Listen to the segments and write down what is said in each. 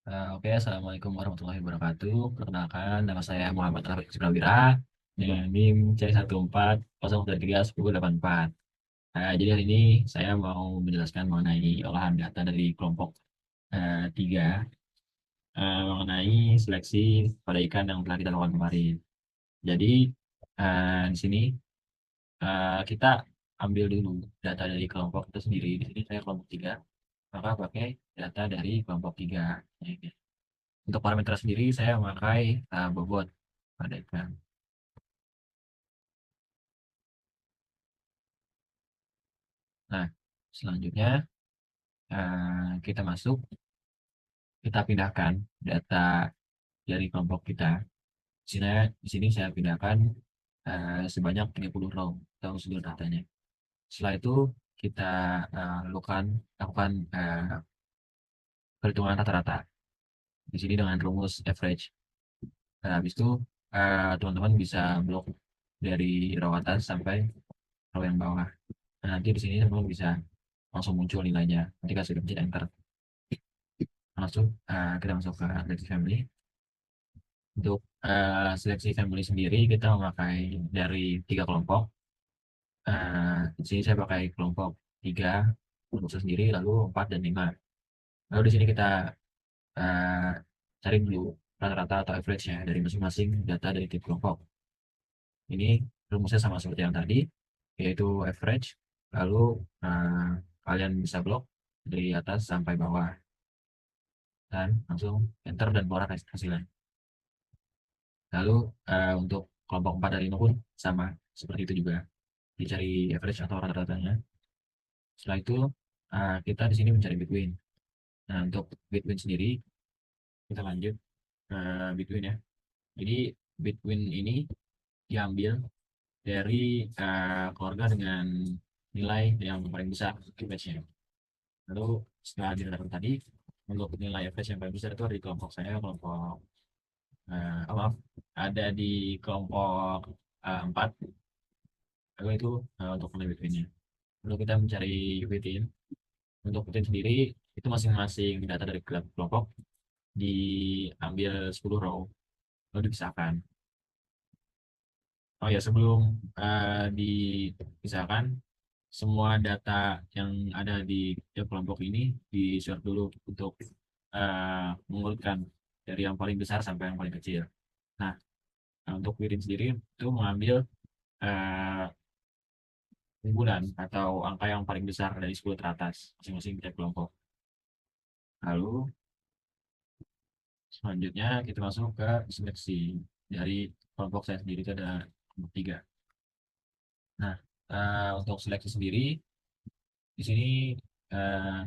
Oke, Assalamualaikum warahmatullahi wabarakatuh. Perkenalkan, nama saya Muhammad Rafiq Prawira dengan NIM C140331084. Jadi hari ini saya mau menjelaskan mengenai olahan data dari kelompok 3 mengenai seleksi pada ikan yang telah kita lakukan kemarin. Jadi di sini kita ambil dulu data dari kelompok itu sendiri. Di sini saya kelompok 3, maka pakai data dari kelompok 3. Untuk parameter sendiri saya memakai bobot pada ikan. Nah, selanjutnya kita masuk, kita pindahkan data dari kelompok kita. Di sini saya pindahkan sebanyak 30 row atau seluruh datanya. Setelah itu kita lakukan perhitungan rata-rata. Di sini dengan rumus average. Nah, habis itu teman-teman bisa blok dari row atas sampai row yang bawah. Nah, nanti di sini teman-teman bisa langsung muncul nilainya ketika sudah pencet enter. Langsung kita masuk ke seleksi family. Untuk seleksi family sendiri kita memakai dari 3 kelompok. Di sini saya pakai kelompok 3 untuk saya sendiri, lalu 4 dan 5. Lalu di sini kita eh, cari dulu rata-rata atau average-nya dari masing-masing data dari tiap kelompok. Ini rumusnya sama seperti yang tadi, yaitu average, lalu kalian bisa blok dari atas sampai bawah, dan langsung enter dan keluar hasilnya. Lalu untuk kelompok 4 dan 5 pun sama seperti itu juga, dicari average atau rata-ratanya. Setelah itu kita di sini mencari between. Nah, untuk between sendiri kita lanjut between ya. Jadi between ini diambil dari keluarga dengan nilai yang paling besar average-nya. Lalu setelah didapatkan tadi, untuk nilai average yang paling besar itu ada di kelompok saya, kelompok maaf, ada di kelompok 4. Lalu itu untuk nilai between-nya. Lalu kita mencari within. Untuk within sendiri itu masing-masing data dari kelompok diambil 10 row lalu dipisahkan. Oh ya, sebelum dipisahkan, semua data yang ada di tiap kelompok ini di short dulu untuk mengurutkan dari yang paling besar sampai yang paling kecil. Nah, untuk within sendiri itu mengambil eh, unggulan atau angka yang paling besar dari 10 teratas masing-masing tiap kelompok. Lalu selanjutnya kita masuk ke seleksi dari kelompok saya sendiri itu ada kelompok 3. Nah, untuk seleksi sendiri di sini eh,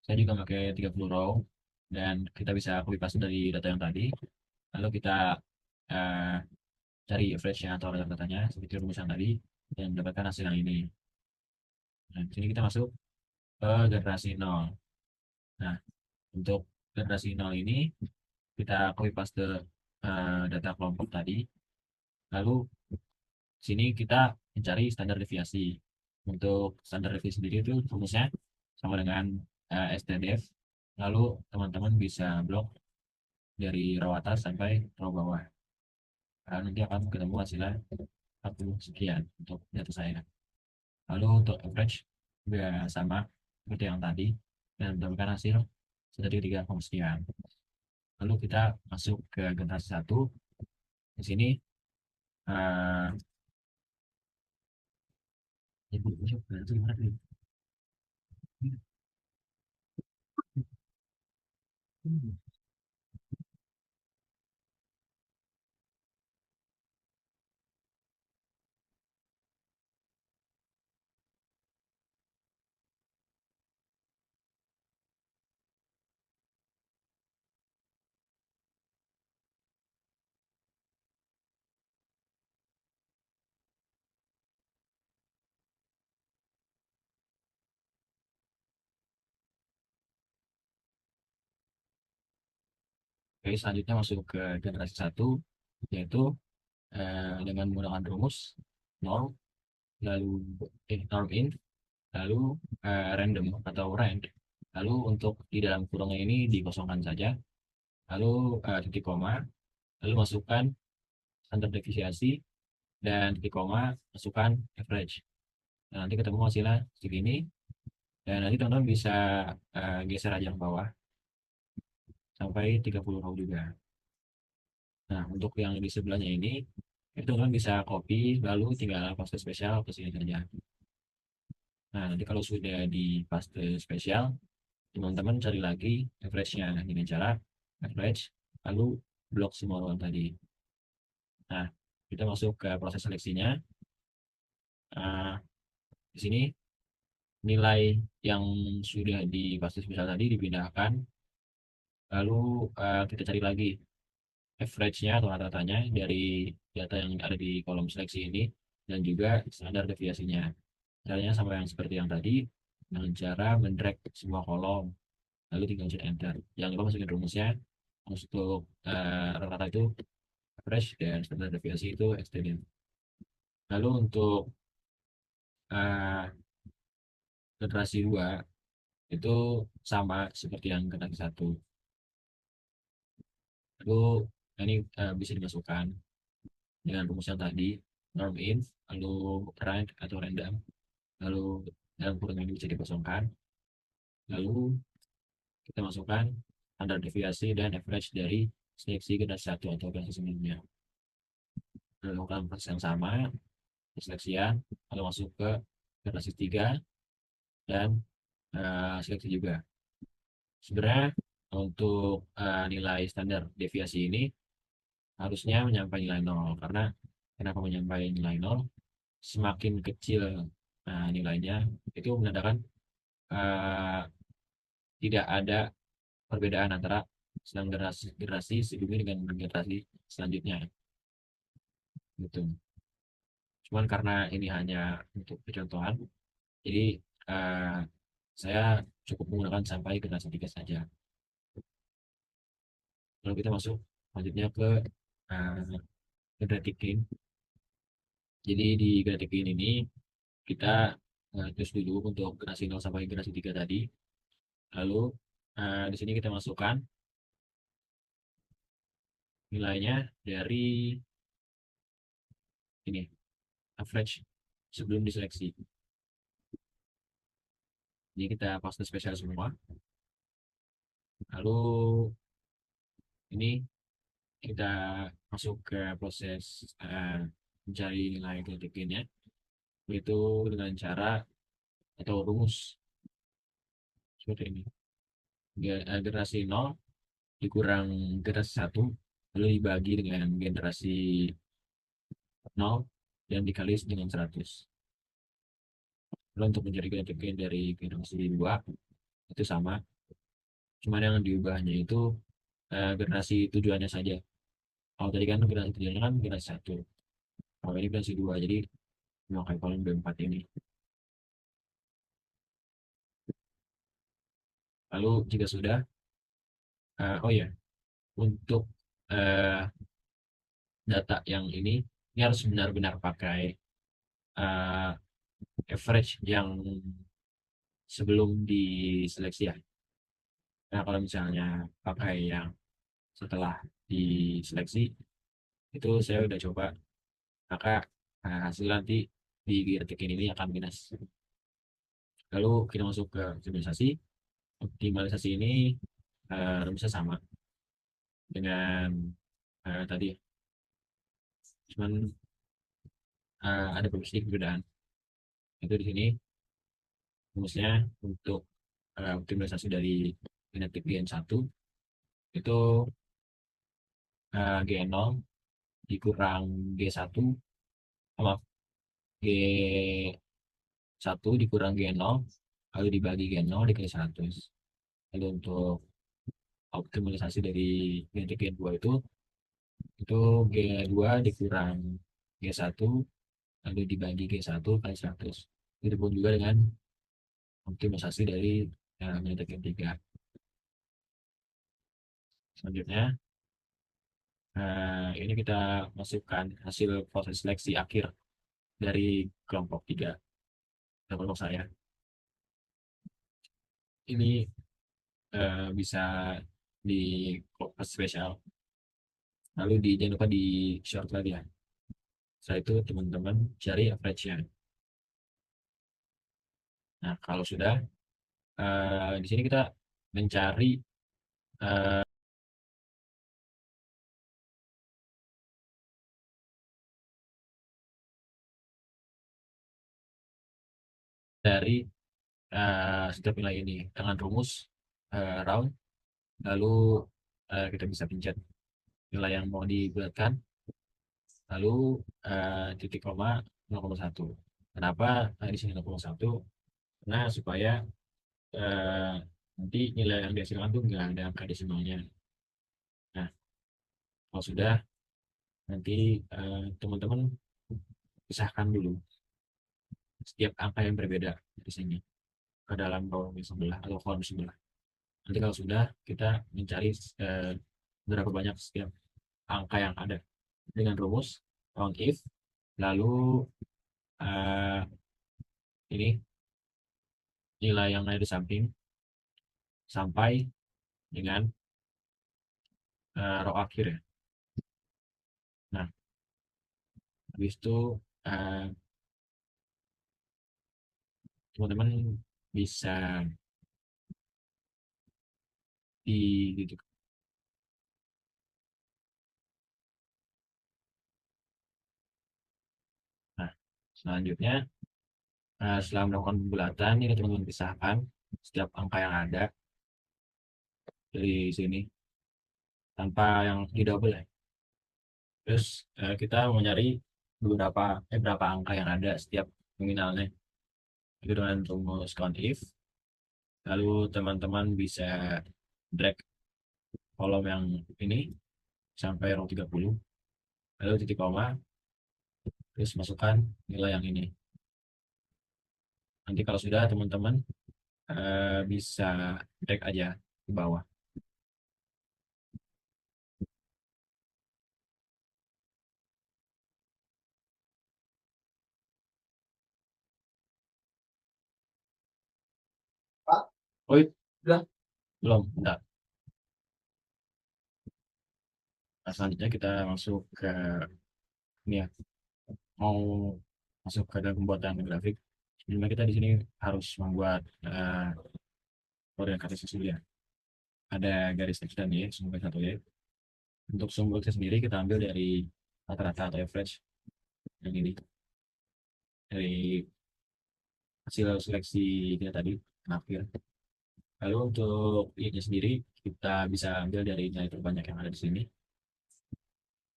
saya juga pakai 30 row dan kita bisa copy paste dari data yang tadi. Lalu kita eh, cari average-nya atau rata-ratanya seperti rumus yang tadi dan mendapatkan hasil yang ini. Nah, di sini kita masuk ke generasi nol. Nah, untuk generasi nol ini kita copy paste data kelompok tadi. Lalu sini kita mencari standar deviasi. Untuk standar deviasi sendiri itu rumusnya sama dengan STDF. Lalu teman-teman bisa blok dari row atas sampai row bawah. Nanti akan ketemu hasilnya 40 sekian untuk data saya. Lalu untuk average juga sama seperti yang tadi dan mendapatkan hasil dari 3 sekian. Lalu kita masuk ke generasi satu. Di sini eh, ibu itu gimana nih? Oke, selanjutnya masuk ke generasi satu, yaitu dengan menggunakan rumus norm, lalu norm in, lalu random atau rank. Lalu untuk di dalam kurungnya ini dikosongkan saja. lalu titik koma, lalu masukkan standar deviasi, dan titik koma masukkan average. Nah, nanti ketemu hasilnya segini, dan nanti teman-teman bisa geser aja ke bawah sampai 30 row juga. Nah, untuk yang di sebelahnya ini, itu teman-teman bisa copy, lalu tinggal paste spesial ke sini saja. Nah, nanti kalau sudah di paste spesial, teman-teman cari lagi average-nya dengan cara average, lalu blok semua ruang tadi. Nah, kita masuk ke proses seleksinya. Nah, di sini nilai yang sudah di paste spesial tadi dipindahkan, lalu kita cari lagi average-nya atau rata-ratanya dari data yang ada di kolom seleksi ini, dan juga standar deviasinya. Caranya sama yang seperti yang tadi, dengan cara mendrag semua kolom, lalu tinggal pencet enter. Jangan lupa masukin rumusnya. Untuk rata-rata itu average, dan standar deviasi itu extended. Lalu untuk uh, generasi 2 itu sama seperti yang generasi 1. Lalu ini bisa dimasukkan dengan rumus yang tadi, norm in, lalu rank atau random, lalu dalam kurung ini bisa dikosongkan, lalu kita masukkan standar deviasi dan average dari seleksi generasi 1 atau generasi sebelumnya. Lalu lakukan proses yang sama, seleksian, lalu masuk ke generasi 3 dan seleksi juga. Sebenarnya untuk nilai standar deviasi ini harusnya menyampai nilai nol, karena kenapa menyampai nilai nol? Semakin kecil nilainya, itu menandakan uh, tidak ada perbedaan antara sedang generasi sebelumnya dengan generasi selanjutnya, gitu. Cuman karena ini hanya untuk percontohan, jadi uh, saya cukup menggunakan sampai generasi 3 saja. Lalu kita masuk selanjutnya ke uh, Gratikin. Jadi di Gratikin ini kita terus dulu untuk generasi 0 sampai generasi 3 tadi. Lalu di sini kita masukkan nilainya dari ini average sebelum diseleksi. Jadi kita paste spesial semua. Lalu ini kita masuk ke proses mencari nilai Gratikinnya, yaitu dengan cara atau rumus seperti ini. Generasi 0 dikurang generasi 1, lalu dibagi dengan generasi 0 dan dikali dengan 100. Lalu untuk menjadi gratification dari generasi 2 itu sama, cuman yang diubahnya itu generasi tujuannya saja. Kalau tadi kan generasi tujuannya kan generasi 1, kalau ini generasi 2, jadi memakai kolom B4 ini. Lalu jika sudah, oh ya, untuk uh, data yang ini harus benar-benar pakai uh, average yang sebelum diseleksi ya. Nah, kalau misalnya pakai yang setelah diseleksi, itu saya udah coba, maka hasil nanti di Giratekin ini akan minus. Lalu kita masuk ke optimalisasi. Optimalisasi ini rumusnya sama dengan tadi, cuman ada beberapa sedikit perbedaan. Itu di sini rumusnya untuk optimalisasi dari genetik Gen 1 itu G0 dikurang G1, maaf, G1 dikurang G0, lalu dibagi G0 dikali 100. Lalu untuk optimalisasi dari genetik G2 itu G2 dikurang G1, lalu dibagi G1 kali 100. Itu pun juga dengan optimalisasi dari genetik G3. Selanjutnya, ini kita masukkan hasil proses seleksi akhir dari kelompok 3, dan kelompok saya. Ini bisa di spesial. Lalu jangan lupa di short lagi ya. Setelah itu teman-teman cari average-nya. Nah, kalau sudah, di sini kita mencari eh, dari setiap nilai ini dengan rumus round, lalu kita bisa pencet nilai yang mau dibuatkan, lalu titik koma 0,1. Kenapa di sini 0,1? Karena supaya eh, nanti nilai yang dihasilkan tuh nggak ada angka desimalnya. Nah, kalau sudah, nanti teman-teman pisahkan dulu setiap angka yang berbeda di sini ke dalam kolom yang sebelah atau kolom sebelah. Nanti kalau sudah, kita mencari eh, berapa banyak setiap angka yang ada dengan rumus count if, lalu eh, ini nilai yang ada di samping sampai dengan row akhir ya. Nah, habis itu eh, teman-teman bisa di gitu. Nah, selanjutnya setelah melakukan pembulatan, ini teman-teman pisahkan setiap angka yang ada dari sini tanpa yang di double ya. Terus kita mau nyari berapa angka yang ada setiap nominalnya. Itu dengan rumus count if. Lalu teman-teman bisa drag kolom yang ini sampai row 30. Lalu titik koma, terus masukkan nilai yang ini. Nanti kalau sudah teman-teman bisa drag aja ke bawah. Oh, udah? Belum, enggak. Nah, selanjutnya kita masuk ke ini ya, mau masuk ke dalam pembuatan grafik. Sebelumnya kita di sini harus membuat orientasi dulu ya. Ada garis X dan Y, sumbu X atau Y. Untuk sumbu X sendiri kita ambil dari rata-rata atau average yang ini, dari hasil seleksi kita tadi akhir. Lalu untuk Y-nya sendiri kita bisa ambil dari nilai terbanyak yang ada di sini.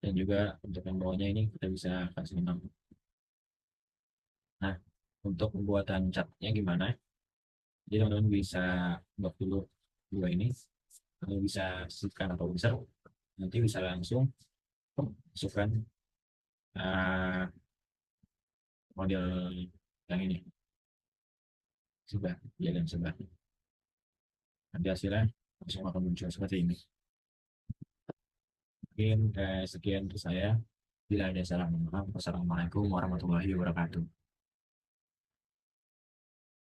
Dan juga untuk yang bawahnya ini kita bisa kasih 6. Nah, untuk pembuatan catnya gimana? Jadi teman-teman bisa buat dulu dua ini, lalu bisa sisihkan atau bisa nanti bisa langsung masukkan uh, model yang ini sudah ya dan sudah nanti hasilnya langsung akan muncul seperti ini. Mungkin sekian untuk saya. Bila ada salah mohon maaf. Wassalamualaikum warahmatullahi wabarakatuh.